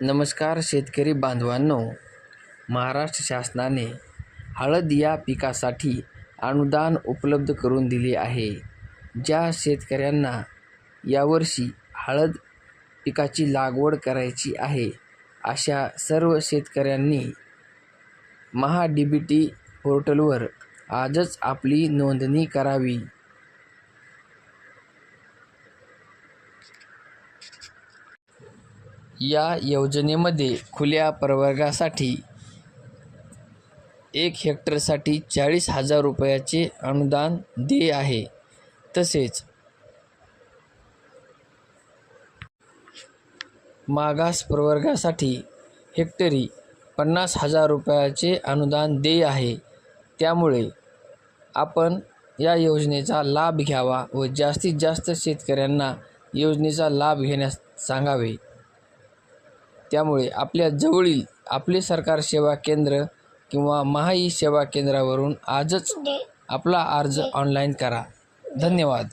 नमस्कार शेतकरी बांधवांनो, महाराष्ट्र शासनाने हळद या पिकासाठी अनुदान उपलब्ध करून दिले आहे. ज्या शेतकऱ्यांना यावर्षी हळद पिकाची लागवड करायची आहे, अशा सर्व शेतकऱ्यांनी महा-डी-बी-टी पोर्टलवर आजच आपली नोंदणी करावी. या योजनेमध्ये खुल्या प्रवर्गासाठी 1 हेक्टरसाठी 40,000 रुपयाचे अनुदान देय आहे. तसेच मागास प्रवर्गासाठी हेक्टरी 50,000 रुपयाचे अनुदान देय आहे. त्यामुळे आपण या योजनेचा लाभ घ्यावा व जास्तीत जास्त शेतकऱ्यांना योजनेचा लाभ घेण्यास सांगावे. त्यामुळे आपल्या जवळील आपले सरकार सेवा केंद्र किंवा महा ई सेवा केंद्रावरून आजच आपला अर्ज ऑनलाईन करा. धन्यवाद.